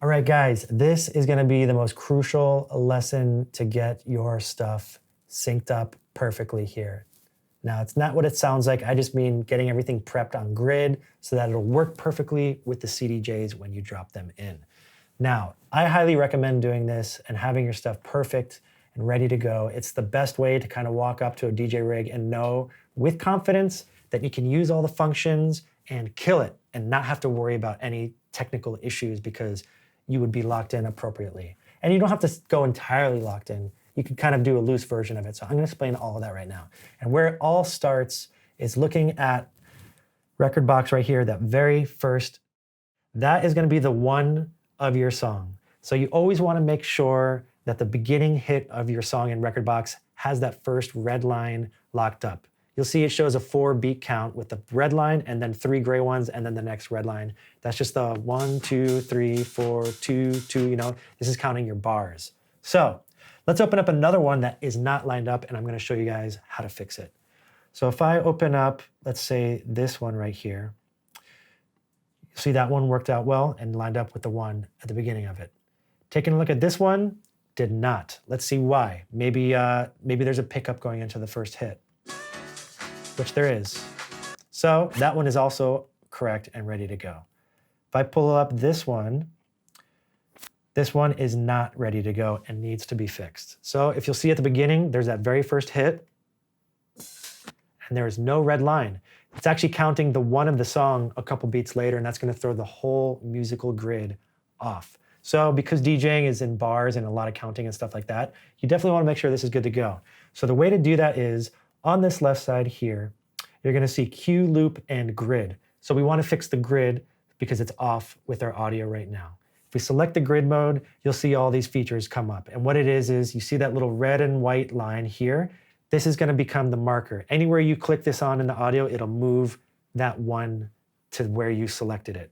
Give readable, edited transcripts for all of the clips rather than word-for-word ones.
All right, guys, this is gonna be the most crucial lesson to get your stuff synced up perfectly here. Now, it's not what it sounds like. I just mean getting everything prepped on grid so that it'll work perfectly with the CDJs when you drop them in. Now, I highly recommend doing this and having your stuff perfect and ready to go. It's the best way to kind of walk up to a DJ rig and know with confidence that you can use all the functions and kill it and not have to worry about any technical issues because you would be locked in appropriately. And you don't have to go entirely locked in. You can kind of do a loose version of it. So I'm gonna explain all of that right now. And where it all starts is looking at Rekordbox right here, that very first, that is gonna be the one of your song. So you always wanna make sure that the beginning hit of your song in Rekordbox has that first red line locked up. You'll see it shows a 4-beat count with the red line and then 3 gray ones and then the next red line. That's just the 1, 2, 3, 4, 2, 2, this is counting your bars. So let's open up another one that is not lined up and I'm gonna show you guys how to fix it. So if I open up, let's say this one right here, you'll see that one worked out well and lined up with the one at the beginning of it. Taking a look at this one, did not. Let's see why. Maybe there's a pickup going into the first hit, which there is. So that one is also correct and ready to go. If I pull up this one is not ready to go and needs to be fixed. So if you'll see at the beginning, there's that very first hit and there is no red line. It's actually counting the one of the song a couple beats later and that's gonna throw the whole musical grid off. So because DJing is in bars and a lot of counting and stuff like that, you definitely wanna make sure this is good to go. So the way to do that is on this left side here, you're gonna see cue, loop, and grid. So we wanna fix the grid because it's off with our audio right now. If we select the grid mode, you'll see all these features come up. And what it is you see that little red and white line here. This is gonna become the marker. Anywhere you click this on in the audio, it'll move that one to where you selected it.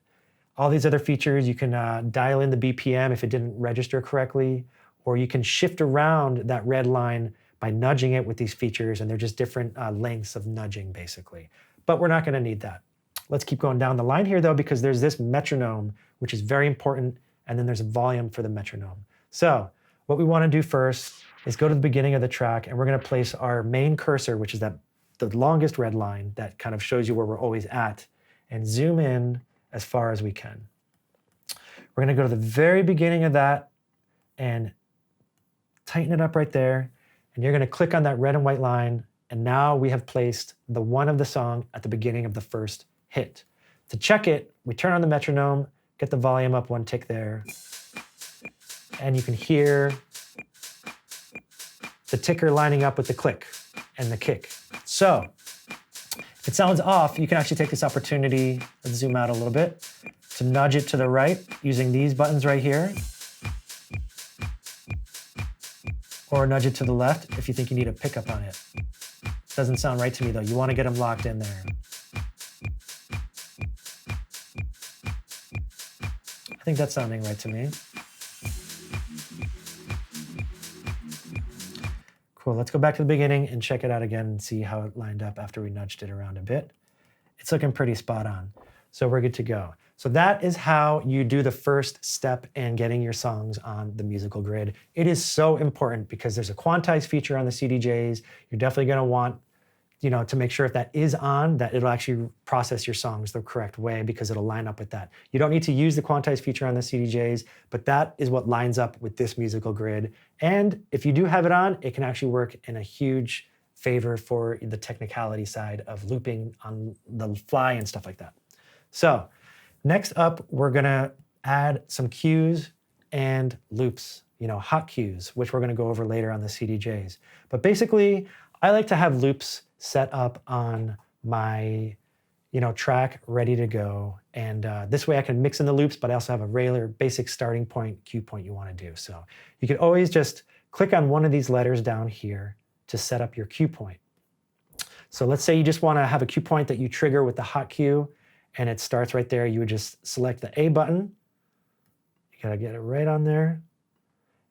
All these other features, you can dial in the BPM if it didn't register correctly, or you can shift around that red line by nudging it with these features, and they're just different lengths of nudging, basically. But we're not gonna need that. Let's keep going down the line here, though, because there's this metronome, which is very important, and then there's a volume for the metronome. So what we wanna do first is go to the beginning of the track, and we're gonna place our main cursor, which is the longest red line that kind of shows you where we're always at, and zoom in as far as we can. We're gonna go to the very beginning of that and tighten it up right there. And you're gonna click on that red and white line, and now we have placed the one of the song at the beginning of the first hit. To check it, we turn on the metronome, get the volume up 1 tick there, and you can hear the ticker lining up with the click and the kick. So if it sounds off, you can actually take this opportunity, let's zoom out a little bit, to nudge it to the right using these buttons right here, or nudge it to the left if you think you need a pickup on it. Doesn't sound right to me though. You want to get them locked in there. I think that's sounding right to me. Cool, let's go back to the beginning and check it out again and see how it lined up after we nudged it around a bit. It's looking pretty spot on. So we're good to go. So that is how you do the first step in getting your songs on the musical grid. It is so important because there's a quantize feature on the CDJs. You're definitely gonna want, to make sure if that is on, that it'll actually process your songs the correct way because it'll line up with that. You don't need to use the quantize feature on the CDJs, but that is what lines up with this musical grid. And if you do have it on, it can actually work in a huge favor for the technicality side of looping on the fly and stuff like that. So next up, we're gonna add some cues and loops, hot cues, which we're gonna go over later on the CDJs. But basically, I like to have loops set up on my track ready to go. And this way I can mix in the loops, but I also have a regular basic starting point, cue point you wanna do. So you can always just click on one of these letters down here to set up your cue point. So let's say you just wanna have a cue point that you trigger with the hot cue, and it starts right there. You would just select the A button. You gotta get it right on there.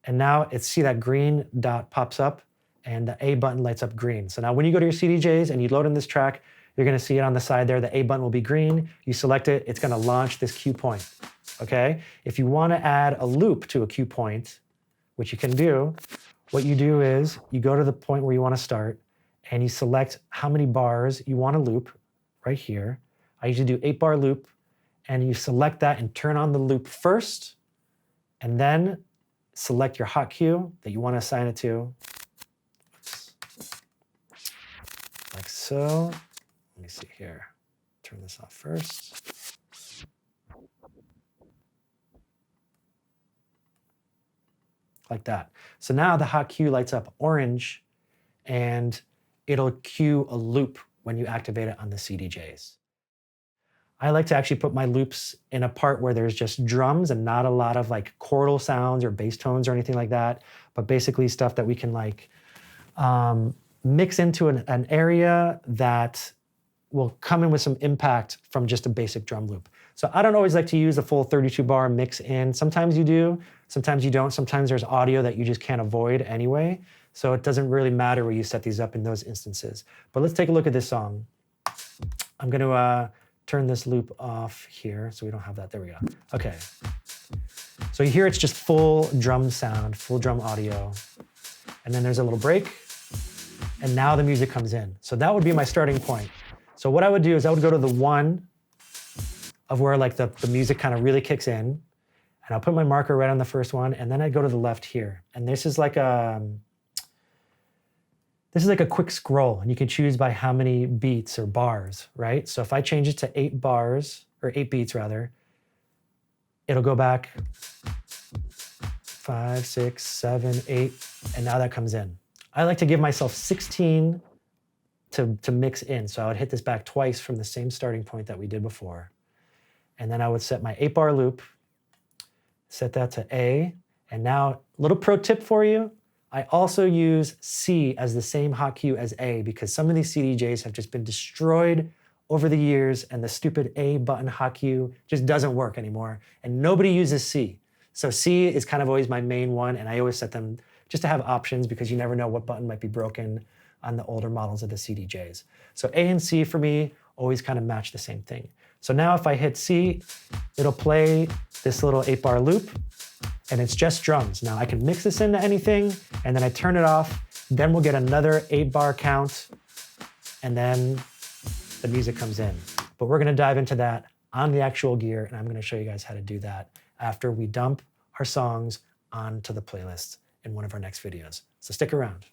And now see that green dot pops up and the A button lights up green. So now when you go to your CDJs and you load in this track, you're gonna see it on the side there. The A button will be green. You select it, it's gonna launch this cue point. okay? If you want to add a loop to a cue point, which you can do, what you do is you go to the point where you want to start and you select how many bars you want to loop right here. I usually do 8-bar loop, and you select that and turn on the loop first, and then select your hot cue that you want to assign it to. Oops. Like so. Let me see here. Turn this off first. Like that. So now the hot cue lights up orange, and it'll cue a loop when you activate it on the CDJs. I like to actually put my loops in a part where there's just drums and not a lot of like chordal sounds or bass tones or anything like that, but basically stuff that we can like mix into an area that will come in with some impact from just a basic drum loop. So I don't always like to use a full 32-bar mix in. Sometimes you do, sometimes you don't. Sometimes there's audio that you just can't avoid anyway. So it doesn't really matter where you set these up in those instances. But let's take a look at this song. I'm going to turn this loop off here so we don't have that. There we go. Okay. So you hear it's just full drum sound, full drum audio. And then there's a little break. And now the music comes in. So that would be my starting point. So what I would do is I would go to the 1 of where like the music kind of really kicks in. And I'll put my marker right on the first one. And then I'd go to the left here. And this is like a quick scroll, and you can choose by how many beats or bars, right? So if I change it to 8 bars, or 8 beats rather, it'll go back 5, 6, 7, 8, and now that comes in. I like to give myself 16 to mix in. So I would hit this back twice from the same starting point that we did before. And then I would set my 8-bar loop, set that to A, and now, little pro tip for you, I also use C as the same hot cue as A because some of these CDJs have just been destroyed over the years, and the stupid A button hot cue just doesn't work anymore, and nobody uses C. So C is kind of always my main one, and I always set them just to have options because you never know what button might be broken on the older models of the CDJs. So A and C for me always kind of match the same thing. So now if I hit C, it'll play this little 8-bar loop, and it's just drums. Now I can mix this into anything, and then I turn it off, then we'll get another 8-bar count, and then the music comes in. But we're gonna dive into that on the actual gear, and I'm gonna show you guys how to do that after we dump our songs onto the playlist in one of our next videos. So stick around.